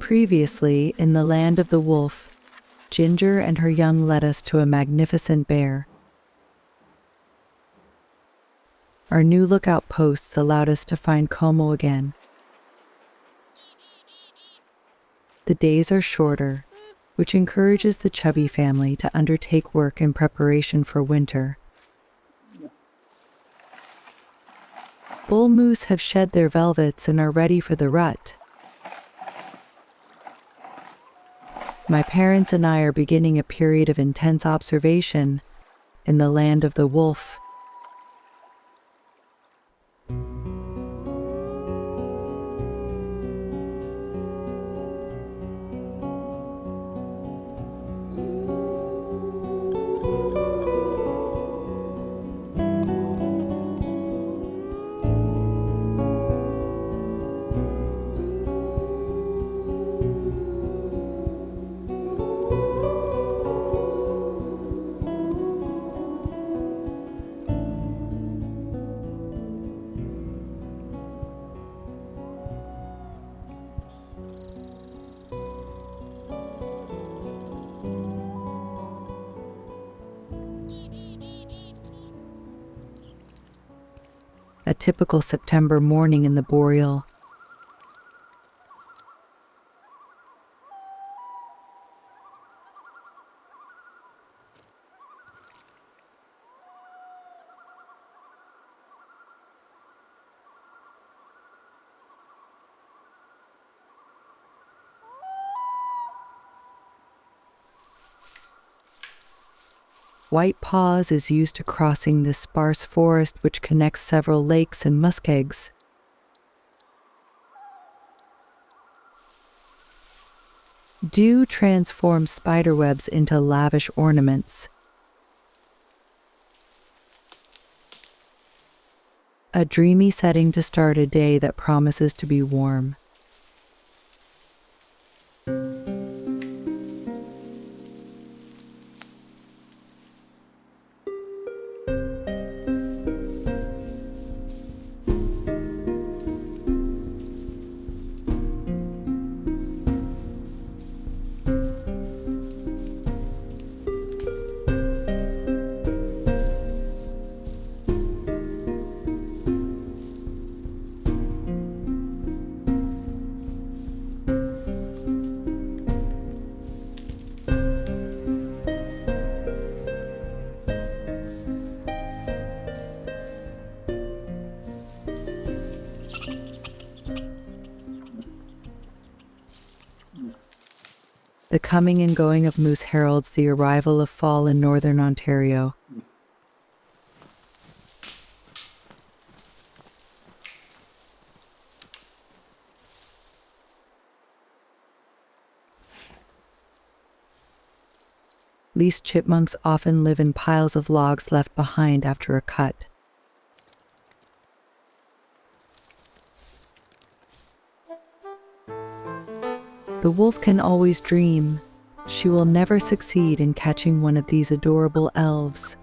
Previously, in the land of the wolf, Ginger and her young led us to a magnificent bear. Our new lookout posts allowed us to find Como again. The days are shorter, which encourages the Chubby family to undertake work in preparation for winter. Bull moose have shed their velvets and are ready for the rut. My parents and I are beginning a period of intense observation in the land of the wolf. A typical September morning in the boreal. White Paws is used to crossing this sparse forest which connects several lakes and muskegs. Dew transforms spiderwebs into lavish ornaments. A dreamy setting to start a day that promises to be warm. The coming and going of moose heralds the arrival of fall in northern Ontario. Least chipmunks often live in piles of logs left behind after a cut. The wolf can always dream. She will never succeed in catching one of these adorable elves.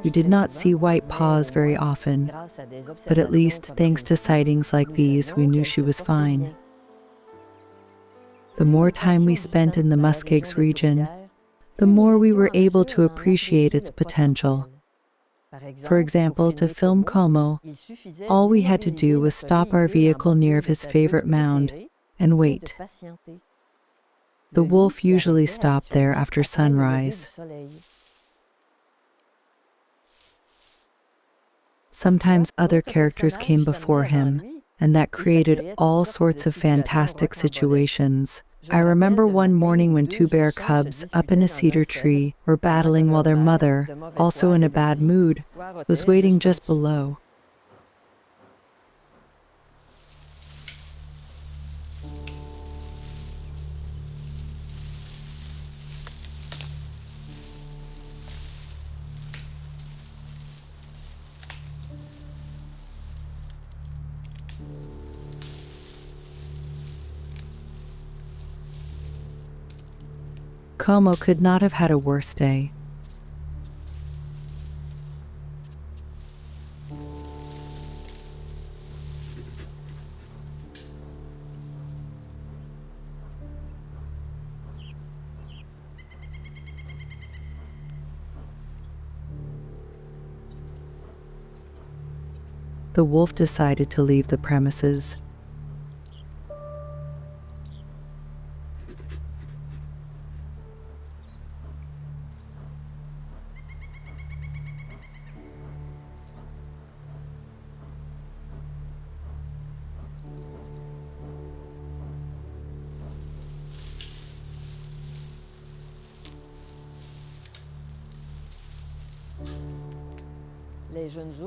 We did not see White Paws very often, but at least thanks to sightings like these, we knew she was fine. The more time we spent in the Muskegs region, the more we were able to appreciate its potential. For example, to film Como, all we had to do was stop our vehicle near his favorite mound and wait. The wolf usually stopped there after sunrise. Sometimes other characters came before him, and that created all sorts of fantastic situations. I remember one morning when two bear cubs up in a cedar tree were battling while their mother, also in a bad mood, was waiting just below. Como could not have had a worse day. The wolf decided to leave the premises.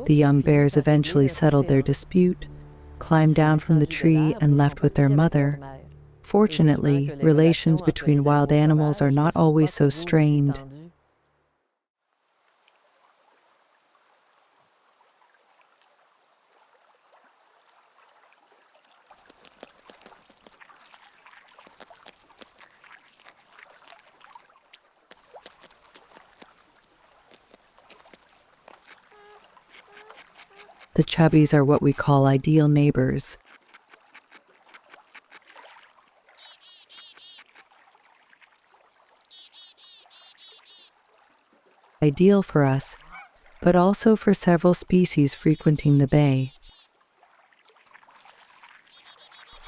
The young bears eventually settled their dispute, climbed down from the tree, and left with their mother. Fortunately, relations between wild animals are not always so strained. The Chubbys are what we call ideal neighbors. Ideal for us, but also for several species frequenting the bay.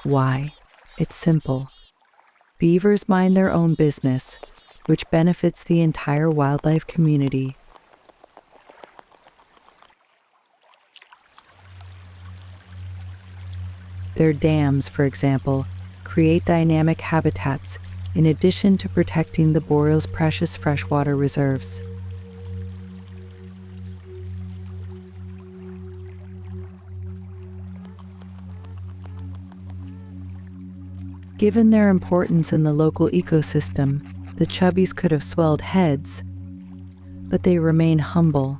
Why? It's simple. Beavers mind their own business, which benefits the entire wildlife community. Their dams, for example, create dynamic habitats in addition to protecting the boreal's precious freshwater reserves. Given their importance in the local ecosystem, the Chubbys could have swelled heads, but they remain humble.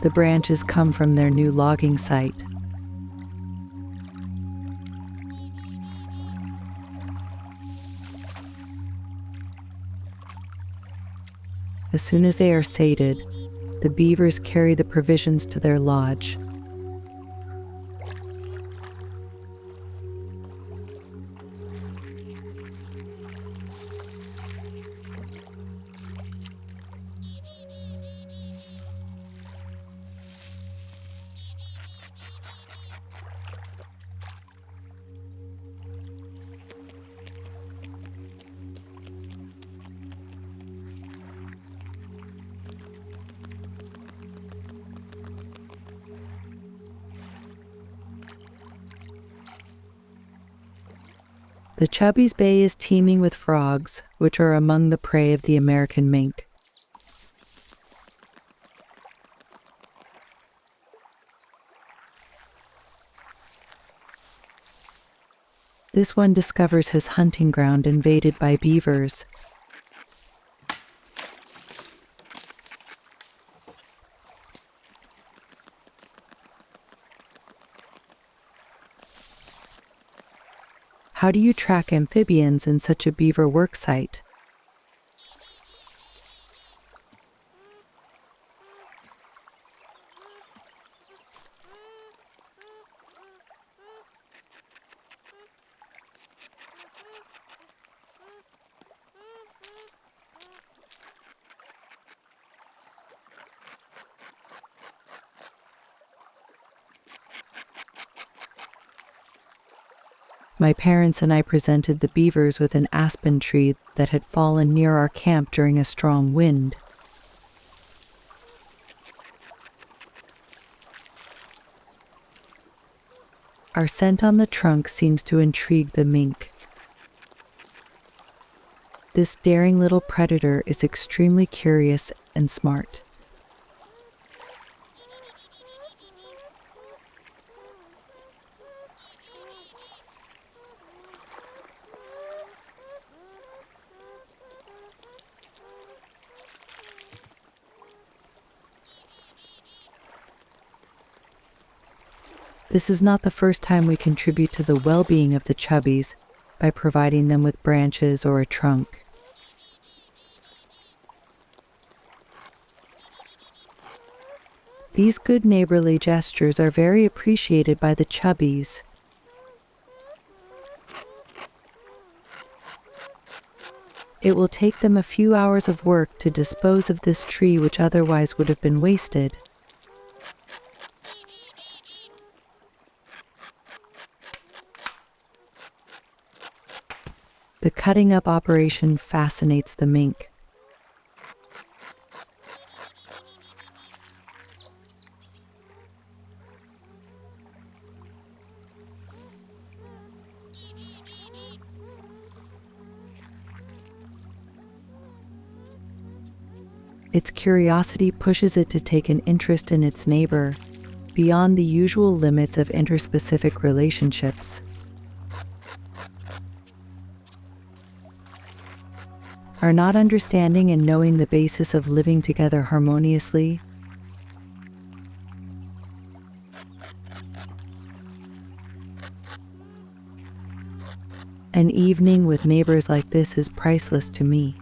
The branches come from their new logging site. As soon as they are sated, the beavers carry the provisions to their lodge. The Chubbys Bay is teeming with frogs, which are among the prey of the American mink. This one discovers his hunting ground invaded by beavers. How do you track amphibians in such a beaver worksite? My parents and I presented the beavers with an aspen tree that had fallen near our camp during a strong wind. Our scent on the trunk seems to intrigue the mink. This daring little predator is extremely curious and smart. This is not the first time we contribute to the well-being of the chubbies by providing them with branches or a trunk. These good neighborly gestures are very appreciated by the chubbies. It will take them a few hours of work to dispose of this tree which otherwise would have been wasted. The cutting up operation fascinates the mink. Its curiosity pushes it to take an interest in its neighbor, beyond the usual limits of interspecific relationships. Are not understanding and knowing the basis of living together harmoniously? An evening with neighbors like this is priceless to me.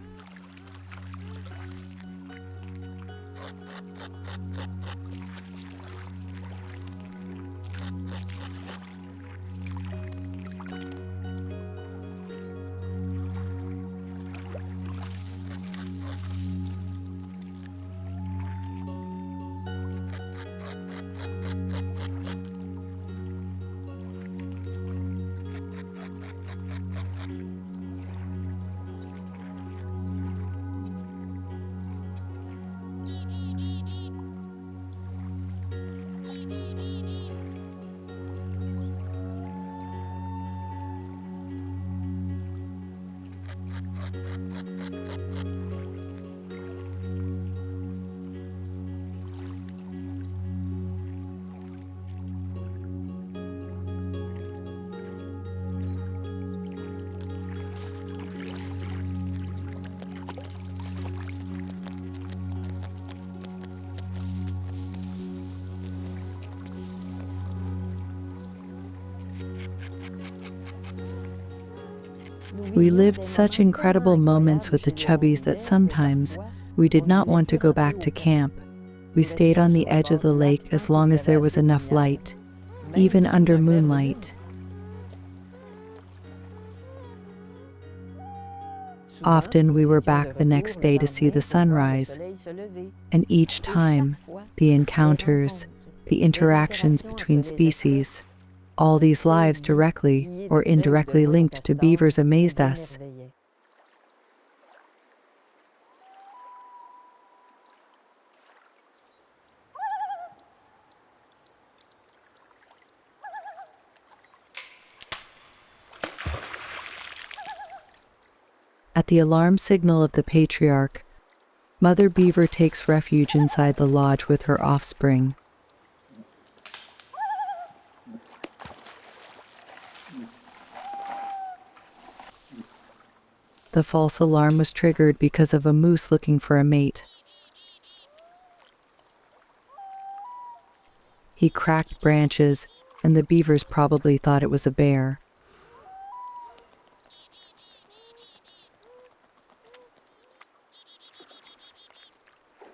We lived such incredible moments with the chubbies that sometimes we did not want to go back to camp. We stayed on the edge of the lake as long as there was enough light, even under moonlight. Often we were back the next day to see the sunrise, and each time, the encounters, the interactions between species, all these lives directly or indirectly linked to beavers amazed us. At the alarm signal of the patriarch, Mother Beaver takes refuge inside the lodge with her offspring. The false alarm was triggered because of a moose looking for a mate. He cracked branches, and the beavers probably thought it was a bear.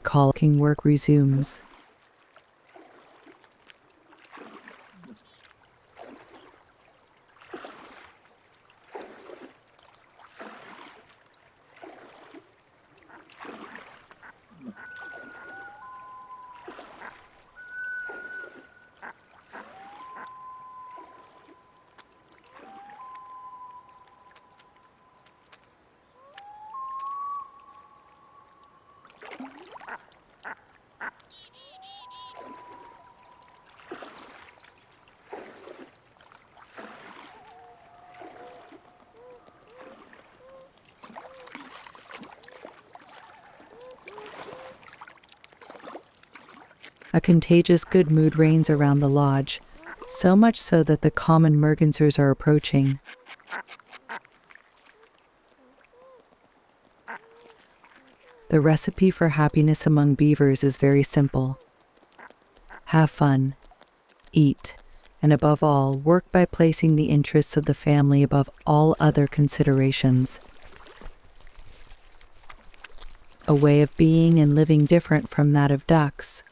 Calling work resumes. A contagious good mood reigns around the lodge, so much so that the common mergansers are approaching. The recipe for happiness among beavers is very simple. Have fun, eat, and above all, work by placing the interests of the family above all other considerations. A way of being and living different from that of ducks.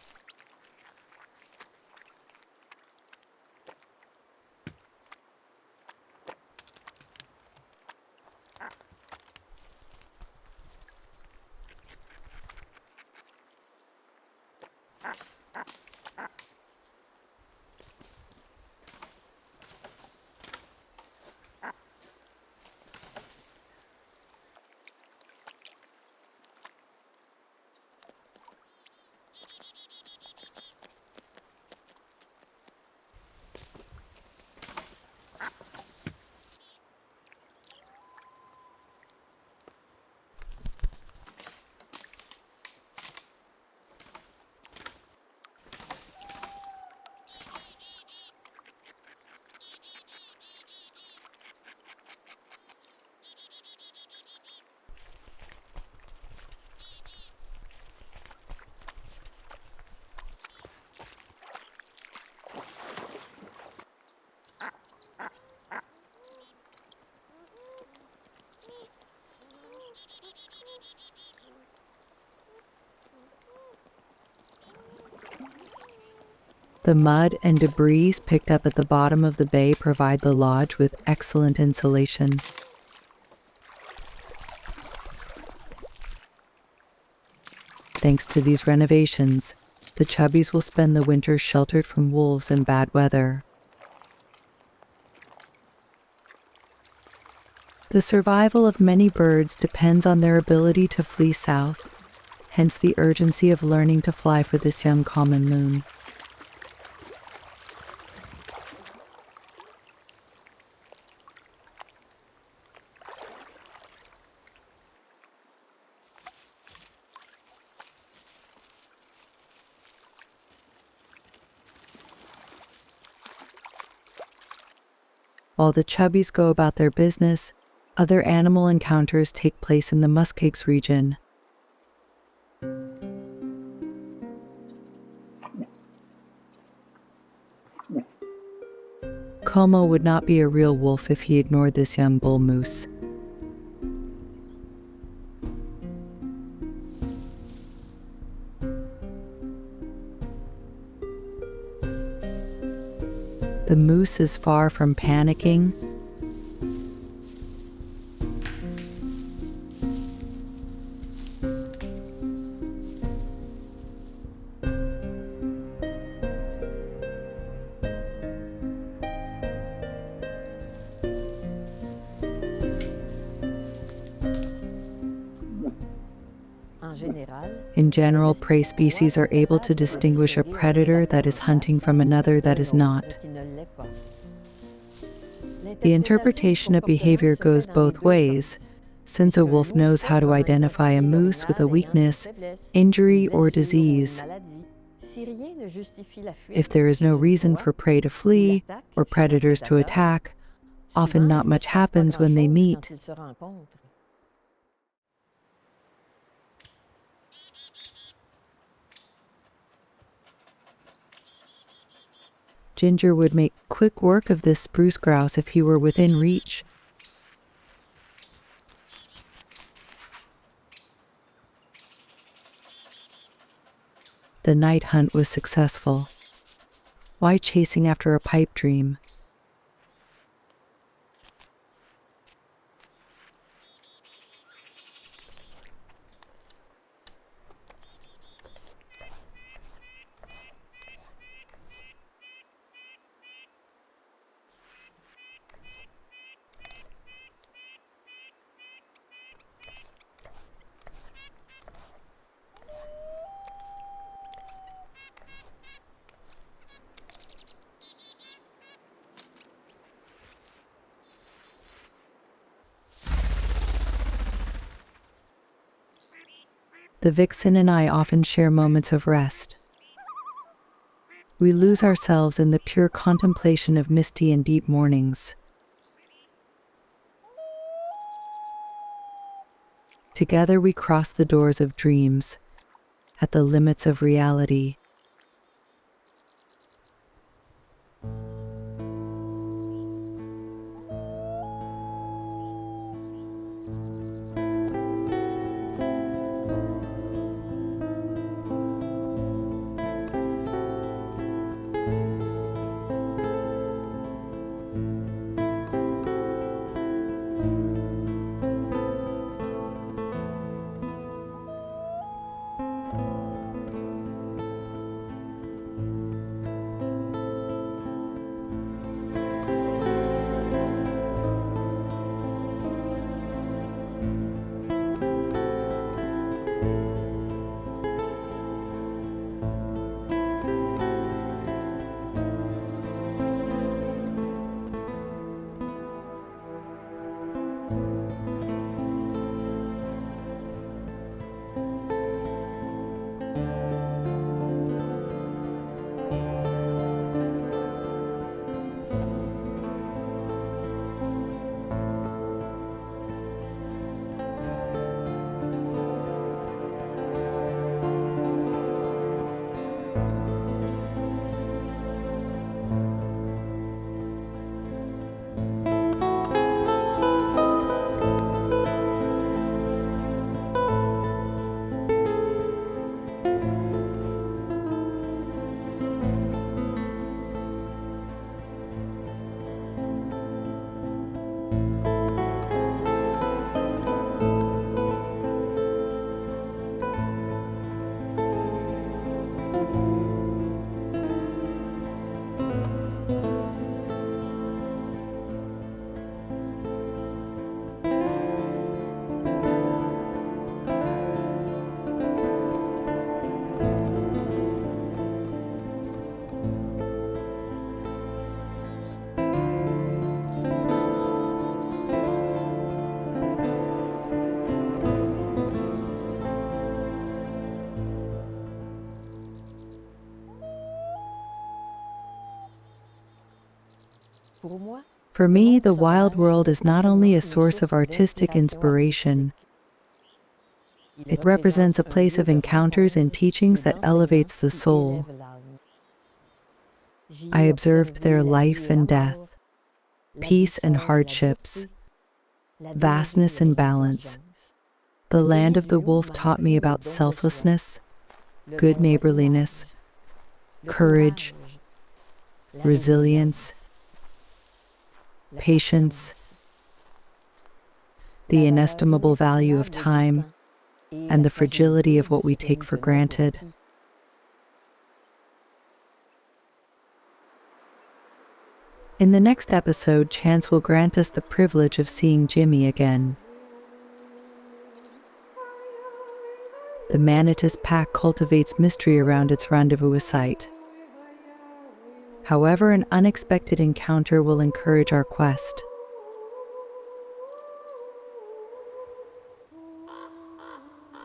The mud and debris picked up at the bottom of the bay provide the lodge with excellent insulation. Thanks to these renovations, the Chubbys will spend the winter sheltered from wolves and bad weather. The survival of many birds depends on their ability to flee south, hence the urgency of learning to fly for this young common loon. While the Chubbys go about their business, other animal encounters take place in the muskeg's region. Como would not be a real wolf if he ignored this young bull moose. The moose is far from panicking. In general, prey species are able to distinguish a predator that is hunting from another that is not. The interpretation of behavior goes both ways, since a wolf knows how to identify a moose with a weakness, injury, or disease. If there is no reason for prey to flee or predators to attack, often not much happens when they meet. Ginger would make quick work of this spruce grouse if he were within reach. The night hunt was successful. Why chasing after a pipe dream? The vixen and I often share moments of rest. We lose ourselves in the pure contemplation of misty and deep mornings. Together we cross the doors of dreams, at the limits of reality. For me, the wild world is not only a source of artistic inspiration, it represents a place of encounters and teachings that elevates the soul. I observed their life and death, peace and hardships, vastness and balance. The land of the wolf taught me about selflessness, good neighborliness, courage, resilience, patience, the inestimable value of time, and the fragility of what we take for granted. In the next episode, chance will grant us the privilege of seeing Jimmy again. The Manatus pack cultivates mystery around its rendezvous site. However, an unexpected encounter will encourage our quest.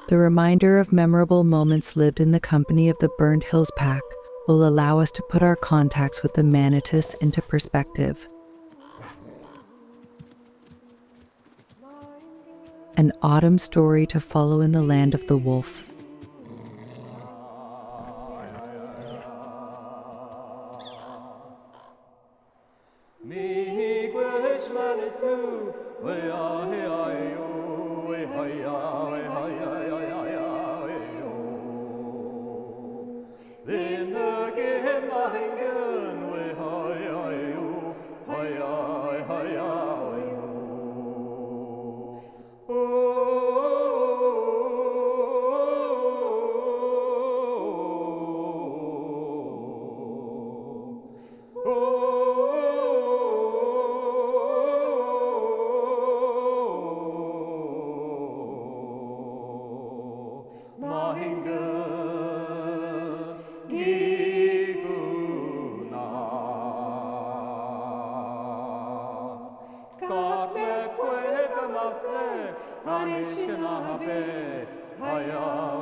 The reminder of memorable moments lived in the company of the Burned Hills pack will allow us to put our contacts with the Manatus into perspective. An autumn story to follow in the land of the wolf. Hanishin ahabe, haya